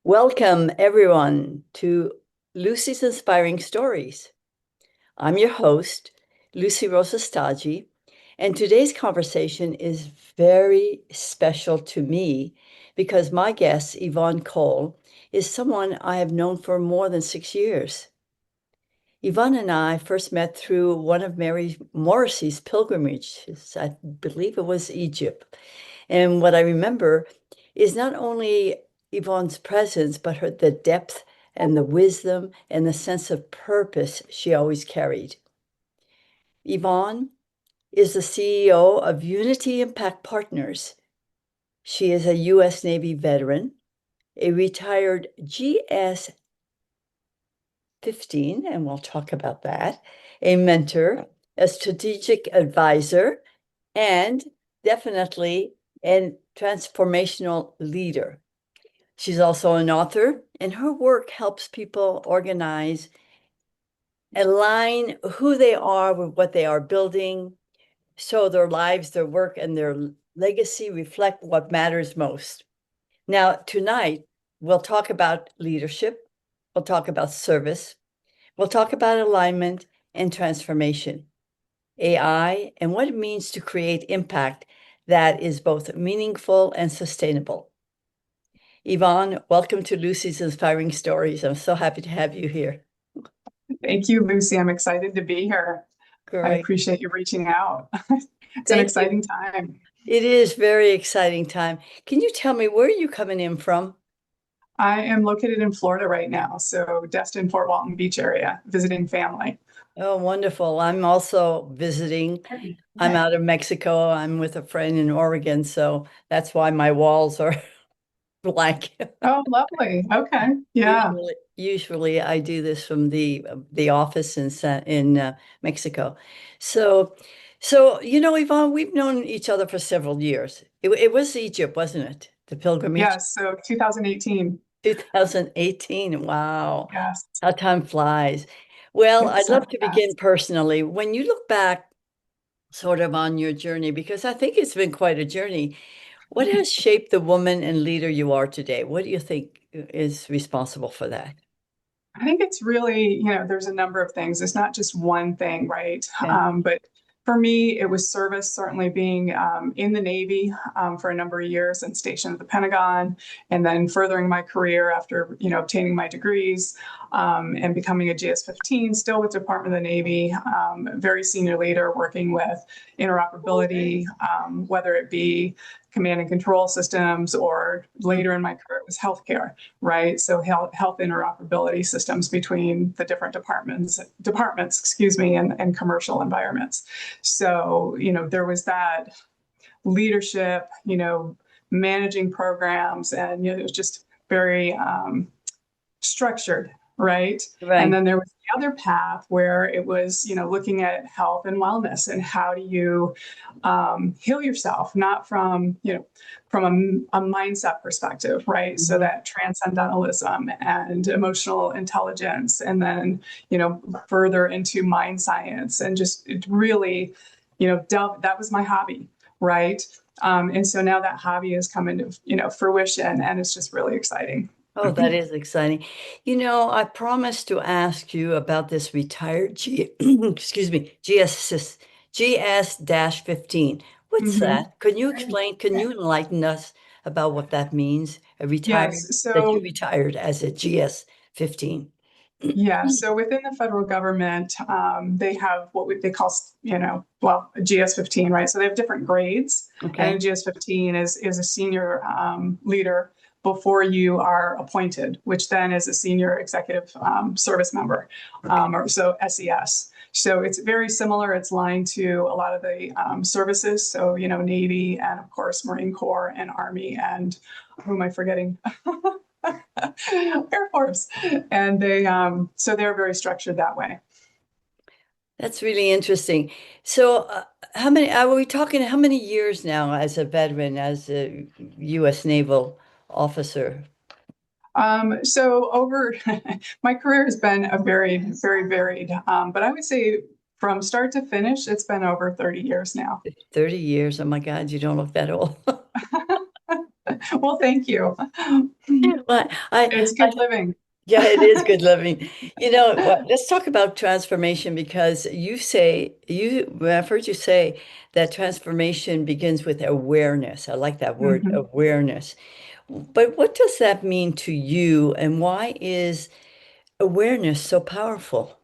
Welcome, everyone, to Lucy's Inspiring Stories. I'm your host, Lucie Rosa-Stagi, and today's conversation is very special to me because my guest, Yvonne Cole, is someone I have known for more than 6 years. Yvonne and I first met through one of Mary Morrissey's pilgrimages. I believe it was Egypt. And what I remember is not only Yvonne's presence, but the depth and the wisdom and the sense of purpose she always carried. Yvonne is the CEO of Unity Impact Partners. She is a U.S. Navy veteran, a retired GS 15, and we'll talk about that, a mentor, a strategic advisor, and definitely a transformational leader. She's also an author, and her work helps people organize, align who they are with what they are building, so their lives, their work, and their legacy reflect what matters most. Now, tonight, we'll talk about leadership, we'll talk about service, we'll talk about alignment and transformation, AI, and what it means to create impact that is both meaningful and sustainable. Yvonne, welcome to Lucy's Inspiring Stories. I'm so happy to have you here. Thank you, Lucy. I'm excited to be here. I Great. appreciate you reaching out. It's an Thank you. exciting time. It is very exciting time. Can you tell me where are you coming in from? I am located in Florida right now, so Destin, Fort Walton Beach area, visiting family. Oh, wonderful. I'm also visiting. I'm Okay. out of Mexico. I'm with a friend in Oregon, so that's why my walls are blank. Oh, lovely. Okay. Yeah. Usually I do this from the office in Mexico. So Yvonne, we've known each other for several years. It was Egypt, wasn't it? The pilgrimage, Yeah. So 2018. 2018. Wow, Yes. how time flies. Well, It's I'd so love to begin fast. personally. When you look back sort of on your journey, because I think it's been quite a journey, what has shaped the woman and leader you are today? What do you think is responsible for that? I think it's really, there's a number of things. It's not just one thing, right? Okay. But for me, it was service, certainly being in the Navy for a number of years and stationed at the Pentagon, and then furthering my career after, obtaining my degrees and becoming a GS-15, still with Department of the Navy, very senior leader working with interoperability, whether it be command and control systems or later in my career it was healthcare, right? So health interoperability systems between the different departments, excuse me, and commercial environments. So, there was that leadership, managing programs, and, it was just very structured, right? And Right. then there was the other path where it was, looking at health and wellness and how do you heal yourself, not from, from a mindset perspective, right? So Mhm. that transcendentalism and emotional intelligence, and then, further into mind science and just it really, that was my hobby, right? And so now that hobby has come into, fruition, and it's just really exciting. Oh, that is exciting. I promised to ask you about this retired excuse me, GS-15. What's Mhm. that? Can you explain, can you enlighten us about what that means? Yes. That you So retired as a GS-15. yeah, so within the federal government, they have they call, well, a GS-15, right? So they have different grades, and a Okay. GS-15 is a senior leader before you are appointed, which then is a senior executive service member, Okay. or so SES. So it's very similar. It's aligned to a lot of the services. So, Navy and of course Marine Corps and Army and who am I forgetting? Air Force. And so they're very structured that way. That's really interesting. So, how many are we talking? How many years now as a veteran, as a U.S. naval officer? So over my career has been a very varied, but I would say from start to finish, it's been over 30 years now. 30 years. Oh my God, you don't look that old. Well, thank you. Well, It's I good living. yeah, it is good living. You know what? Let's talk about transformation because when I've heard you say that transformation begins with awareness. I like that word, Mhm. awareness. But what does that mean to you, and why is awareness so powerful?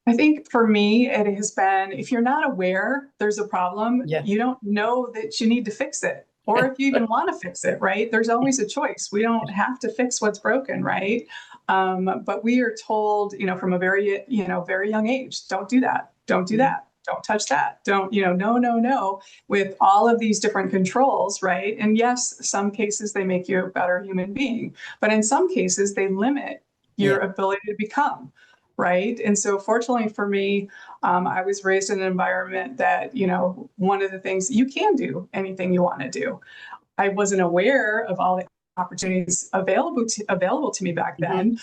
I think for me, it has been if you're not aware there's a problem, Yeah. you don't know that you need to fix it. Or if you even want to fix it, right? There's always a choice. We don't have to fix what's broken, right? But we are told, from a very young age, don't do that. Don't do Mhm. that. Don't touch that. Don't, no, no, no, with all of these different controls, right? And yes, some cases they make you a better human being, but in some cases they limit Yeah. your ability to become, right? And so, fortunately for me, I was raised in an environment that, one of the things you can do anything you want to do. I wasn't aware of all the opportunities available to me back Mhm. then.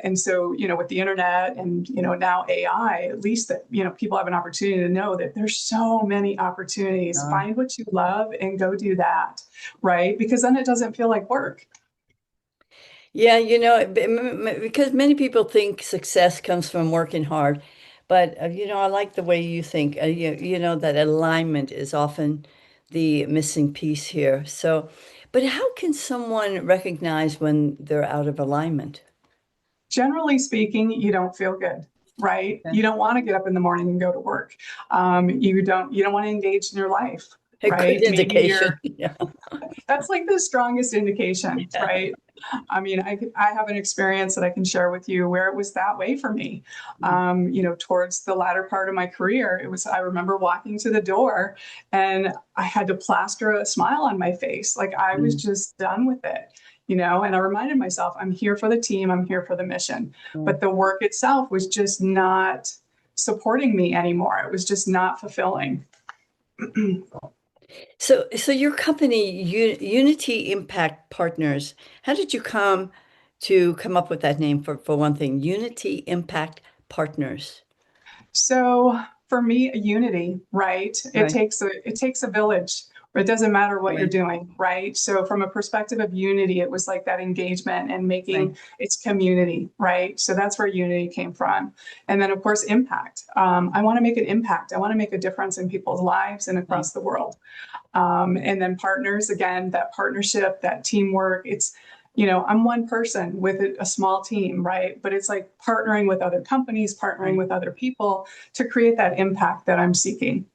And so, with the internet and, now AI, at least that, people have an opportunity to know that there's so many opportunities. Uh, Find what you love and go do that, right? Because then it doesn't feel like work. yeah, because many people think success comes from working hard, but I like the way you think. That alignment is often the missing piece here. So, but how can someone recognize when they're out of alignment? Generally speaking, you don't feel good, right? Okay. You don't want to get up in the morning and go to work. You don't want to engage in your life, A good right? Maybe indication. you're Yeah. that's like the strongest indication, Yeah. right? I mean, I have an experience that I can share with you where it was that way for me. Towards the latter part of my career, I remember walking to the door and I had to plaster a smile on my face. Like I was Mm, just done with it, and I reminded myself, I'm here for the team, I'm here for the mission. mm. But the work itself was just not supporting me anymore. It was just not fulfilling. So your company, Unity Impact Partners, how did you come up with that name for one thing? Unity Impact Partners. So for me, a unity, right? It Right. takes a village. It doesn't matter what you're Right. doing, right? So from a perspective of unity, it was like that engagement and Right. making its community, right? So that's where unity came from. And then of course, impact. I want to make an impact. I want to make a difference in people's lives and Right. across the world. And then partners, again, that partnership, that teamwork. I'm one person with a small team, right? But it's like partnering with other companies, partnering Right. with other people to create that impact that I'm seeking,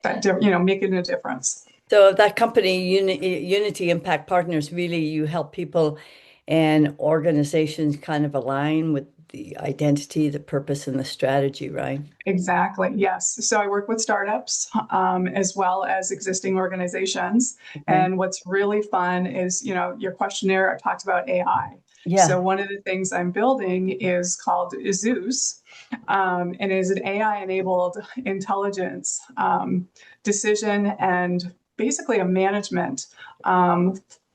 making a difference. So that company, Unity Impact Partners, really you help people and organizations kind of align with the identity, the purpose, and the strategy, right? Exactly. Yes. So I work with startups as well as existing organizations. Okay. And what's really fun is, your questionnaire talked about AI. Yeah. So one of the things I'm building is called Zeus, and is an AI-enabled intelligence decision and basically a management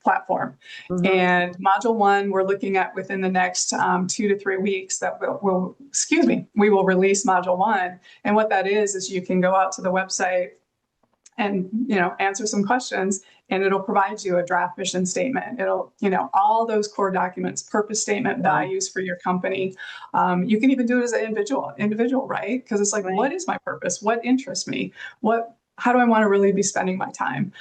platform. Hmm. And module one, we're looking at within the next 2 to 3 weeks that we will release module one. And what that is you can go out to the website and, answer some questions and it'll provide you a draft mission statement. It'll, all those core documents, purpose statement, Wow. values for your company. You can even do it as an individual, right? Because it's like, Right. what is my purpose? What interests me? How do I want to really be spending my time?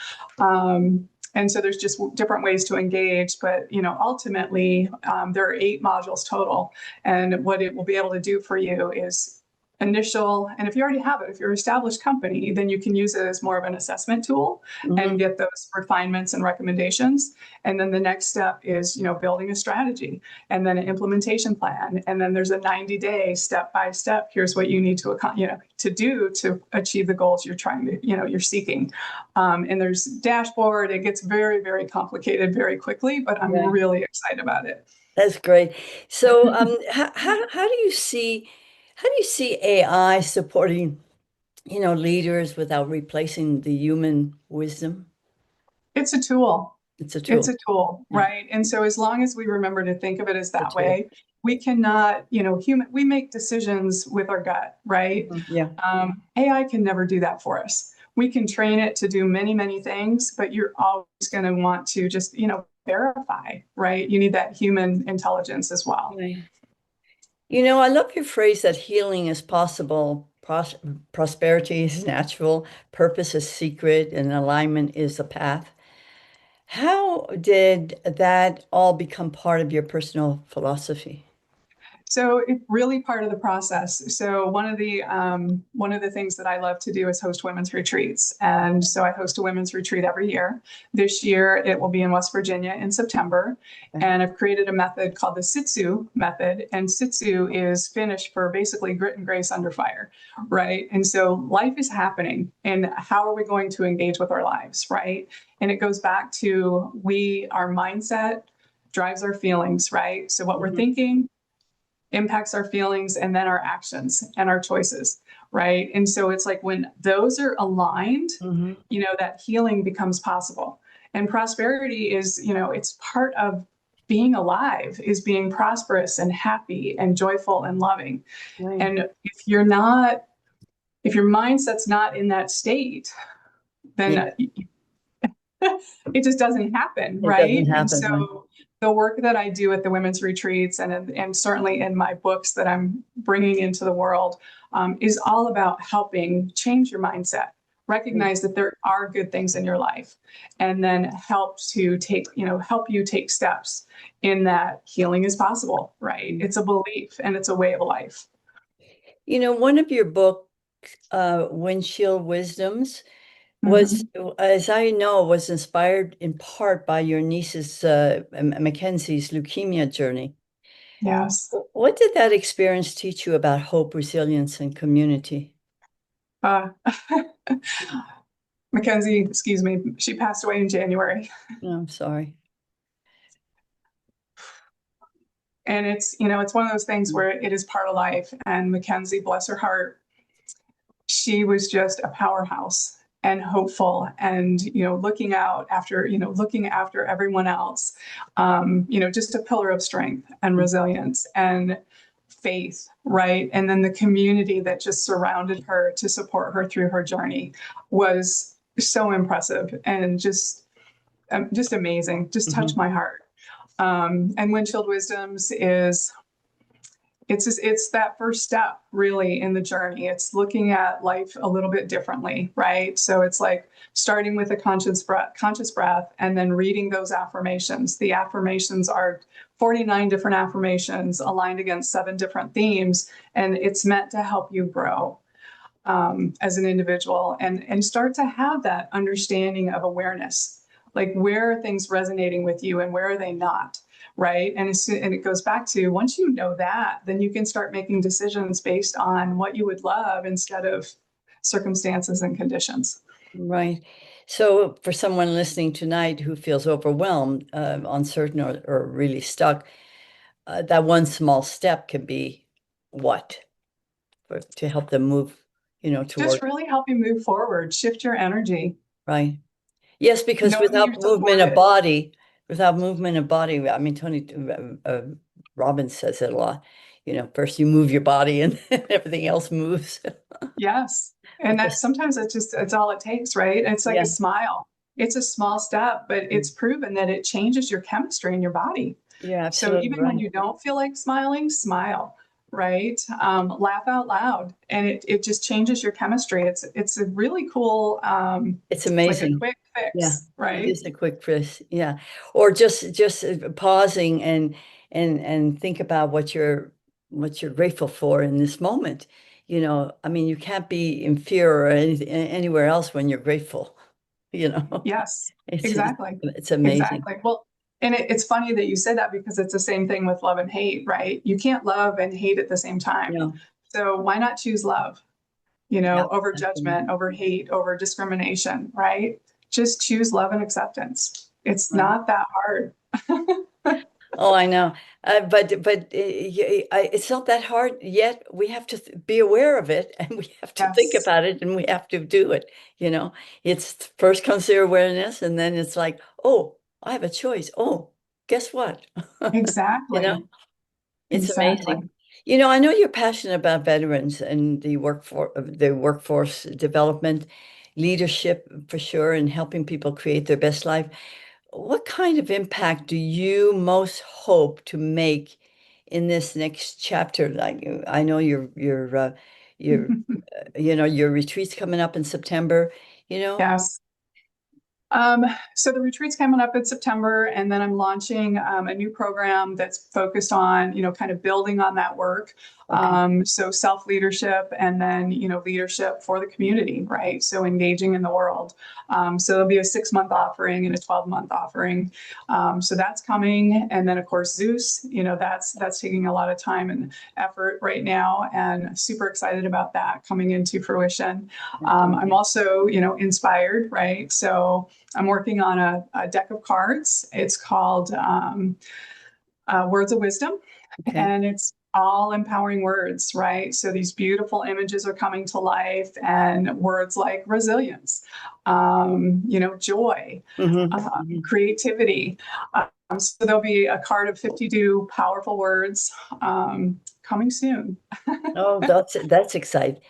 And so there's just different ways to engage, but ultimately there are 8 modules total, and what it will be able to do for you is initial, and if you already have it, if you're an established company, then you can use it as more of an assessment tool and Hmm. get those refinements and recommendations. And then the next step is, building a strategy and then an implementation plan. And then there's a 90-day step by step. Here's what you need to do to achieve the goals you're trying to, you're seeking. And there's dashboard. It gets very, very complicated very quickly, but I'm Right. really excited about it. That's great. So, how do you see AI supporting, leaders without replacing the human wisdom? It's a tool. It's a It's tool. a tool, Yeah, right? And so as long as we remember to think of it as a that tool. way, we cannot, we make decisions with our gut, right? Yeah. AI can never do that for us. we can train it to do many, many things, but you're always going to want to just, verify, right? You need that human intelligence as well. Right. I love your phrase that healing is possible, prosperity is natural, purpose is secret, and alignment is a path. How did that all become part of your personal philosophy? So it's really part of the process. So one of the things that I love to do is host women's retreats, and so I host a women's retreat every year. This year it will be in West Virginia in September, and I've created a method called the Sitsu method. And Sitsu is Finnish for basically grit and grace under fire, right? And so life is happening, and how are we going to engage with our lives, right? And it goes back to our mindset drives our feelings, right? So what we're Mhm. thinking impacts our feelings and then our actions and our choices, right? And so it's like when those are aligned, Mhm. that healing becomes possible. And prosperity is, it's part of being alive, is being prosperous and happy and joyful and loving. Right. And if your mindset's not in that state, Yeah, then it just doesn't happen, it doesn't right? And happen, right? so the work that I do at the women's retreats and certainly in my books that I'm bringing into the world is all about helping change your mindset, recognize that there are good things in your life, and then help you take steps in that healing is possible, right? It's a belief and it's a way of life. One of your books, Windshield Wisdoms, was, Mhm. as I know, was inspired in part by your niece's, Mackenzie's leukemia journey. Yes. What did that experience teach you about hope, resilience, and community? Uh, Mackenzie, excuse me, she passed away in January. No, I'm sorry. And it's one of those things where it is part of life. And Mackenzie, bless her heart, she was just a powerhouse and hopeful and looking after everyone else, just a pillar of strength and resilience and faith, right? And then the community that just surrounded her to support her through her journey was so impressive and just amazing, just touched Mhm. my heart. And Windshield Wisdoms is it's that first step really in the journey. It's looking at life a little bit differently, right? So it's like starting with a conscious breath and then reading those affirmations. The affirmations are 49 different affirmations aligned against 7 different themes, and it's meant to help you grow as an individual and start to have that understanding of awareness, like where are things resonating with you and where are they not, right? And it goes back to once you know that, then you can start making decisions based on what you would love instead of circumstances and conditions. Right. So, for someone listening tonight who feels overwhelmed, uncertain, or really stuck, that one small step can be what to help them move, Just toward, really help you move forward, shift your energy, right. Yes, because know that you're supported. without movement of body, I mean, Tony Robbins says it a lot. First you move your body and everything else moves. Yes. And that Just, sometimes it's all it takes, right? It's like yeah, a smile. It's a small step, but it's proven that it changes your chemistry in your body. you're So absolutely even when right. you don't feel like smiling, smile, right? Laugh out loud, and it just changes your chemistry. It's a really cool, It's like a amazing. quick Yeah, fix, it right? is a quick press. Yeah. Or just pausing and think about what you're grateful for in this moment. I mean, you can't be in fear or anywhere else when you're grateful, you know. Yes, It's just, exactly. it's amazing. Exactly. Well, and it's funny that you said that because it's the same thing with love and hate, right? You can't love and hate at the same time. Yeah. So why not choose love, Yeah. over Definitely. judgment, over hate, over discrimination, right? Just choose love and acceptance. It's Right. not that hard. Oh, I know. It's not that hard yet. We have to be aware of it and we have to think Yes, about it and we have to do it. You know, it's first comes the awareness and then it's like, oh, I have a choice. Oh, guess what? You know, exactly. it's Exactly. amazing. I know you're passionate about veterans and the workforce development. leadership for sure and helping people create their best life. What kind of impact do you most hope to make in this next chapter? Like I know your your retreat's coming up in September, you know? Yes. Um, so the retreat's coming up in September, and then I'm launching a new program that's focused on, kind of building on that work. Okay. So self-leadership and then, leadership for the community, right? So engaging in the world. So there'll be a 6-month offering and a 12-month offering. So that's coming. And then of course, Zeus, that's taking a lot of time and effort right now, and super excited about that coming into fruition. I'm also, inspired, right? So I'm working on a deck of cards. It's called Words of Wisdom, Okay. and it's all empowering words, right? So these beautiful images are coming to life, and words like resilience, joy, creativity. So there'll be a card of 52 powerful words coming soon. Oh, that's exciting.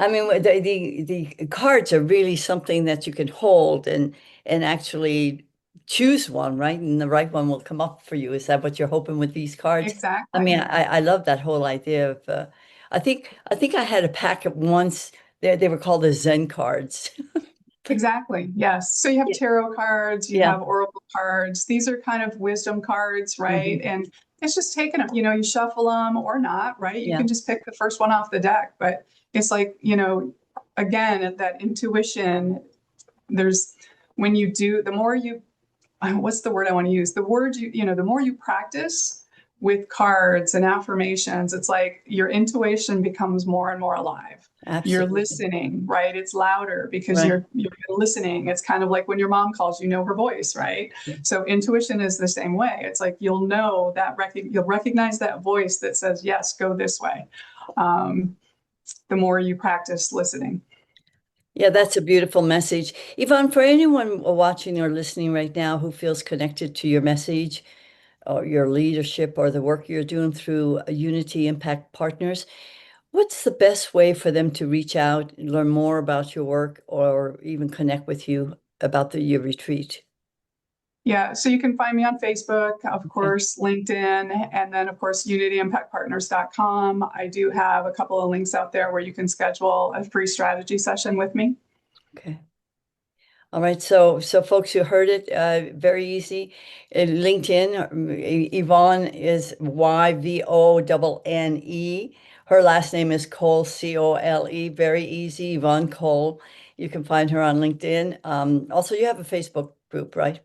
I mean, the cards are really something that you can hold and actually choose one, right? And the right one will come up for you. Is that what you're hoping with these cards? I mean, Exactly. I love that whole idea of I think I had a packet once. They were called the Zen cards. Exactly. Yes. So you have Yeah. tarot cards, you Yeah. have oracle cards. These are kind of wisdom cards, right? Mhm. And it's just taking them, you shuffle them or not, right? You Yeah. can just pick the first one off the deck, but it's like, again, that intuition, there's when you do, the more you what's the word I want to use? The word the more you practice with cards and affirmations, it's like your intuition becomes more and more alive. You're Absolutely. listening, right? It's louder because Right. you're listening. It's kind of like when your mom calls, her voice, right? Yeah. So intuition is the same way. It's like you'll know that you'll recognize that voice that says, yes, go this way. Um, the more you practice listening. Yeah, that's a beautiful message. Yvonne, for anyone watching or listening right now who feels connected to your message or your leadership or the work you're doing through Unity Impact Partners, what's the best way for them to reach out, learn more about your work, or even connect with you about your retreat? Yeah, so you can find me on Facebook, of Okay. course, LinkedIn, and then, of course, unityimpactpartners.com. I do have a couple of links out there where you can schedule a free strategy session with me. Okay. All right, so folks, you heard it, very easy. LinkedIn, Yvonne is Yvonne. Her last name is Cole, Cole. Very easy, Yvonne Cole. You can find her on LinkedIn. Also, you have a Facebook group, right?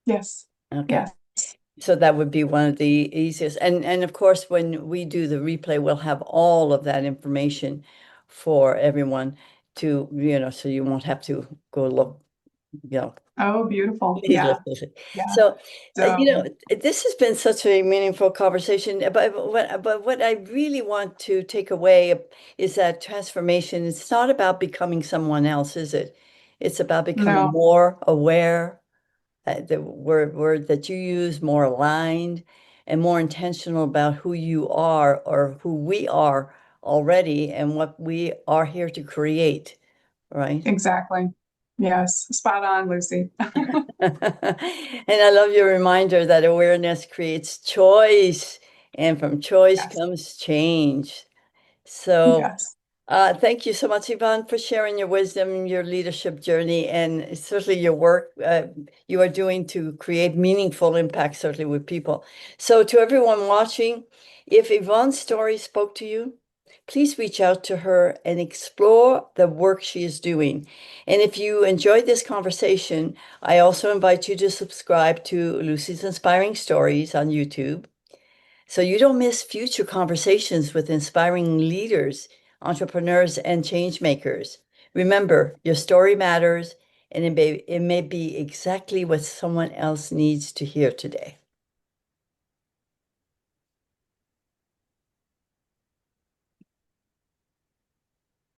Yes, Okay. yes. So that would be one of the easiest. And of course, when we do the replay, we'll have all of that information for everyone to, so you won't have to go look, you know, Oh, beautiful. Yeah, needlessly. yeah. So, So, this has been such a meaningful conversation. But what I really want to take away is that transformation, it's not about becoming someone else, is it? It's about becoming no, more aware, the word that you use, more aligned and more intentional about who you are or who we are already and what we are here to create, right? exactly. Yes, spot on, Lucy. And I love your reminder that awareness creates choice, and from choice Yes, comes change. So, yes, thank you so much, Yvonne, for sharing your wisdom, your leadership journey, and certainly your work you are doing to create meaningful impact, certainly with people. So, to everyone watching, if Yvonne's story spoke to you, please reach out to her and explore the work she is doing. And if you enjoyed this conversation, I also invite you to subscribe to Lucy's Inspiring Stories on YouTube so you don't miss future conversations with inspiring leaders, entrepreneurs, and change makers. Remember, your story matters, and it may be exactly what someone else needs to hear today.